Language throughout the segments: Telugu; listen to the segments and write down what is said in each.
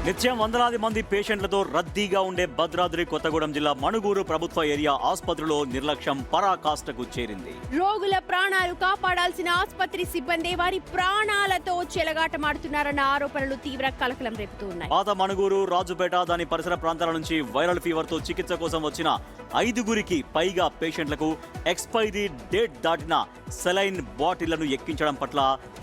నిత్యం వందలాది మంది పేషెంట్లతో రద్దీగా ఉండే భద్రాద్రి కొత్తగూడెం జిల్లా మణుగూరు ప్రభుత్వ ఏరియా ఆసుపత్రిలో నిర్లక్ష్యం పరాకాష్ఠకు చేరింది. రోగుల ప్రాణాలు కాపాడాల్సిన ఆసుపత్రి సిబ్బంది వారి ప్రాణాలతో చెలగాటమాడుతున్నారన్న ఆరోపణలు తీవ్ర కలకలం రేపుతున్నాయి. పాత మణుగూరు, రాజుపేట, దాని పరిసర ప్రాంతాల నుంచి వైరల్ ఫీవర్ తో చికిత్స కోసం వచ్చిన 5గురికి పైగా పేషెంట్లకు ఎక్స్పైరీ డేట్ దాటిన సెలైన్ బాటిళ్లను ఎక్కించడం పట్ల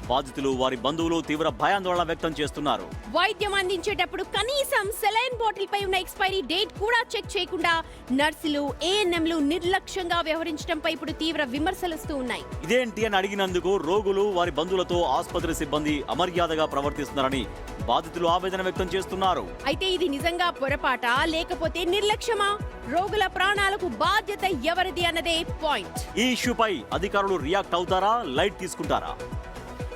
బాధితులు, వారి బంధువులు తీవ్ర భయాందోళన వ్యక్తం చేస్తున్నారు. వైద్యం అందించేటప్పుడు కనీసం సెలైన్ బాటిల్ పై ఉన్న ఎక్స్పైరీ డేట్ కూడా చెక్ చేయకుండా నర్సులు, ఏఎన్ఎంలు నిర్లక్ష్యంగా వ్యవహరించడంపై ఇప్పుడు తీవ్ర విమర్శలు వస్తూ ఉన్నాయి. ఇదేంటి అని అడిగినందుకు రోగులు, వారి బంధువులతో ఆసుపత్రి సిబ్బంది అమర్యాదగా ప్రవర్తిస్తున్నారని బాధితులు ఆవేదన వ్యక్తం చేస్తున్నారు. అయితే ఇది నిజంగా పొరపాటా లేకపోతే నిర్లక్ష్యమా? రోగుల ప్రాణాలకు బాధ్యత ఎవరిది అన్నదే పాయింట్. ఈ ఇష్యూపై అధికారులు రియాక్ట్ అవుతారా, లైట్ తీసుకుంటారా?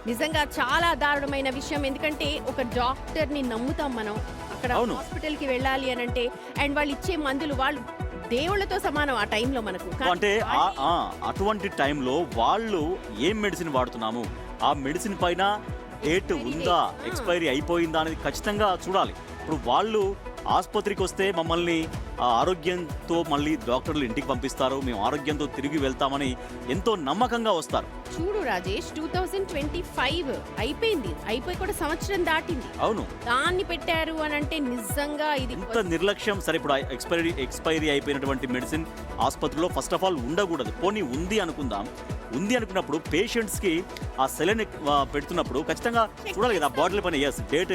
నిజంగా చాలా దారుణమైన విషయం. ఎందుకంటే ఒక డాక్టర్ ని నమ్ముతాం మనం, అక్కడ హాస్పిటల్ కి వెళ్ళాలి అని అంటే, అండ్ వాళ్ళు ఇచ్చే మందులు వాళ్ళు దేవుళ్లతో సమానం ఆ టైంలో మనకు. అంటే అటువంటి టైంలో వాళ్ళు ఏం మెడిసిన్ వాడుతున్నాము, ఆ మెడిసిన్ పైన డేట్ ఉందా, ఎక్స్పైరీ అయిపోయిందా అనేది ఖచ్చితంగా చూడాలి. ఇప్పుడు వాళ్ళు ఆసుపత్రికి వస్తే మమ్మల్ని ఆరోగ్యంతో మళ్ళీ డాక్టర్లు ఇంటికి పంపిస్తారు, మేము ఆరోగ్యంతో తిరిగి వెళ్తామని ఎంతో నమ్మకంగా వస్తారు. చూడు రాజేష్, 2025 అయిపోయి కూడా సంవత్సరం దాటింది. అవును, దాన్ని పెట్టారు అని అంటే నిజంగా ఇది ఇంత నిర్లక్ష్యం. సరే, ఇప్పుడు ఎక్స్పైరీ అయిపోయినటువంటి మెడిసిన్ ఆసుపత్రిలో ఫస్ట్ ఆఫ్ ఆల్ ఉండకూడదు. పోనీ ఉంది అనుకుందాం. ఉంది అనుకున్నప్పుడు పేషెంట్స్ కి ఆ సెలైన్ పెడుతున్నప్పుడు ఖచ్చితంగా చూడాలి కదా, బాటిల్ పైన ఎస్ డేట్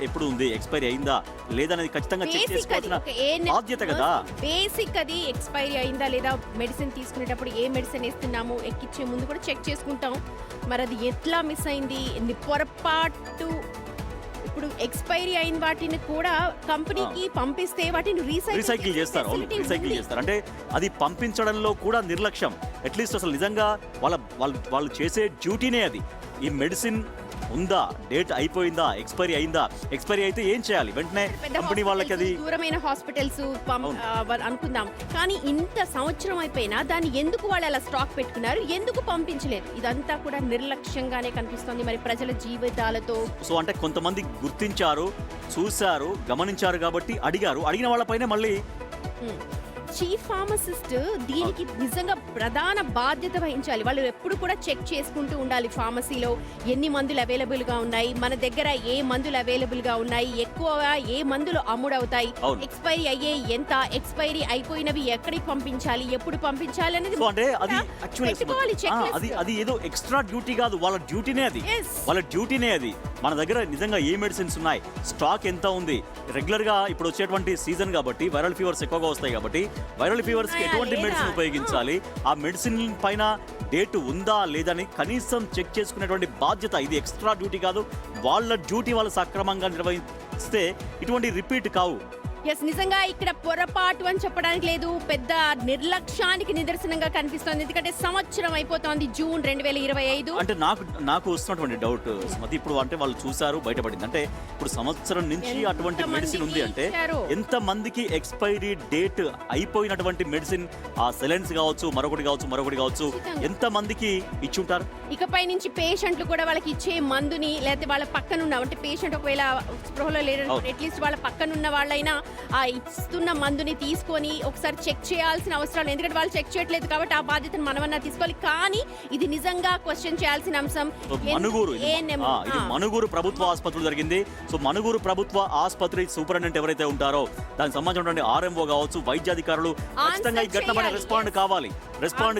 ఎప్పుడు ఉంది, ఎక్స్పైరీ అయిందా లేదా అనేది ఖచ్చితంగా చెక్ చేసుకోవాల్సిన బాధ్యత కదా. బేసిక్ అది ఎక్స్పైరీ అయిందా లేదా, మెడిసిన్ తీసుకునేటప్పుడు ఏ మెడిసిన్ వేస్తున్నాము ఎక్కించే ముందు కూడా చెక్ చేసుకుంటాం. మరి అది ఎట్లా మిస్ అయింది, పొరపాటు. ఇప్పుడు ఎక్స్పైరీ అయిన వాటిని కూడా కంపెనీకి పంపిస్తే వాటిని రీసైకిల్ చేస్తారు. అవును, రీసైకిల్ చేస్తారు. అంటే అది పంపించడంలో కూడా నిర్లక్ష్యం. అట్లీస్ట్ అసలు నిజంగా వాళ్ళు చేసే డ్యూటీనే అది. ఈ మెడిసిన్ ఉందా, డేట్ అయిపోయిందా, ఎక్స్పైరీ అయిందా, ఎక్స్పైరీ అయితే ఏం చేయాలి, వెంటనే కంపెనీ వాళ్ళకి అది దూరమైన హాస్పిటల్స్ అనుకుందాం. కానీ ఇంత సంవత్సరం అయిపోయినా దాన్ని ఎందుకు వాళ్ళు అలా స్టాక్ పెట్టుకున్నారు, ఎందుకు పంపించలేదు? ఇదంతా కూడా నిర్లక్ష్యంగానే కనిపిస్తుంది మరి ప్రజల జీవితాలతో. సో అంటే కొంతమంది గుర్తించారు, చూశారు, గమనించారు కాబట్టి అడిగిన వాళ్ళపైనే మళ్ళీ చీఫ్ ఫార్మసిస్ట్ దీనికి నిజంగా ప్రధాన బాధ్యత వహించాలి. వాళ్ళు ఎప్పుడు కూడా చెక్ చేసుకుంటూ ఉండాలి. ఫార్మసీలో ఎన్ని మందులు అవైలబుల్ గా ఉన్నాయి, మన దగ్గర ఏ మందులు అవైలబుల్ గా ఉన్నాయి, ఎక్కువగా ఏ మందులు అమ్ముడవుతాయి, ఎక్స్పైరీ అయ్యే ఎంత, ఎక్స్పైరీ అయిపోయినవి ఎక్కడికి పంపించాలి, ఎప్పుడు పంపించాలి అనేది అది ఏదో ఎక్స్ట్రా డ్యూటీ కాదు, వాళ్ళ డ్యూటీనే అది. మన దగ్గర నిజంగా ఏ మెడిసిన్స్ ఉన్నాయి, స్టాక్ ఎంత ఉంది, రెగ్యులర్ గా ఇప్పుడు వచ్చేటువంటి సీజన్ కాబట్టి వైరల్ ఫీవర్స్ ఎక్కువగా వస్తాయి కాబట్టి వైరల్ ఫీవర్స్ కి ఎటువంటి మెడిసిన్ ఉపయోగించాలి, ఆ మెడిసిన్ పైన డేట్ ఉందా లేదని కనీసం చెక్ చేసుకునేటువంటి బాధ్యత. ఇది ఎక్స్ట్రా డ్యూటీ కాదు, వాళ్ళ డ్యూటీ వాళ్ళు సక్రమంగా నిర్వహిస్తే ఇటువంటి రిపీట్ కావు. ఎస్, నిజంగా ఇక్కడ పొరపాటు అని చెప్పడానికి లేదు, పెద్ద నిర్లక్ష్యానికి నిదర్శనంగా కనిపిస్తోంది. ఎందుకంటే సంవత్సరం అయిపోతోంది, జూన్ 2025. అంటే నాకు వస్తున్నటువంటి డౌట్ స్మృతి, ఇప్పుడు అంటే వాళ్ళు చూసారు, బయటపడింది అంటే ఇప్పుడు సంవత్సరం నుంచి అటువంటి మెడిసిన్ ఉంది అంటే ఎంత మందికి ఎక్స్పైరీ డేట్ అయిపోయినటువంటి మెడిసిన్, ఆ సెలైన్స్ కావచ్చు, మరొకటి కావచ్చు, ఎంత మందికి ఇచ్చి ఉంటారు? ఇకపై నుంచి పేషెంట్లు కూడా వాళ్ళకి ఇచ్చే మందుని, లేకపోతే వాళ్ళ పక్కనున్న, అంటే పేషెంట్ ఒకవేళ స్పృహలో లేరు, అట్లీస్ట్ వాళ్ళ పక్కనున్న వాళ్ళైనా ఆ ఇస్తున్న మందుని తీసుకొని ఒకసారి చెక్ చేయాల్సిన అవసరం లేదు. ఎందుకంటే వాళ్ళు చెక్ చేయట్లేదు కాబట్టి ఆ బాధ్యతను మనమన్నా తీసుకోవాలి. కానీ ఇది నిజంగా క్వశ్చన్ చేయాల్సిన అంశం. మణుగూరు ప్రభుత్వ ఆసుపత్రి జరిగింది. సో మణుగూరు ప్రభుత్వ ఆసుపత్రి సూపరింటెండెంట్ ఎవరైతే ఉంటారో దానికి సంబంధించినటువంటి ఆర్ఎంఓ కావచ్చు, వైద్యాధికారులు ఖచ్చితంగా ఈ ఘటనపైన రెస్పాండ్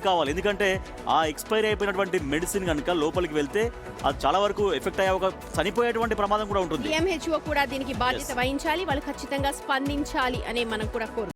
కావాలి. ఎందుకంటే ఆ ఎక్స్పైరీ అయిపోయినటువంటి మెడిసిన్ కనుక లోపలికి వెళ్తే అది చాలా వరకు ఎఫెక్ట్ అయ్యే చనిపోయేటువంటి ప్రమాదం కూడా ఉంటుంది. ఎంహెచ్ఓ కూడా దీనికి బాధ్యత వహించాలి, వాళ్ళు ఖచ్చితంగా స్పందించాలి అనే మనం కూడా కోరు.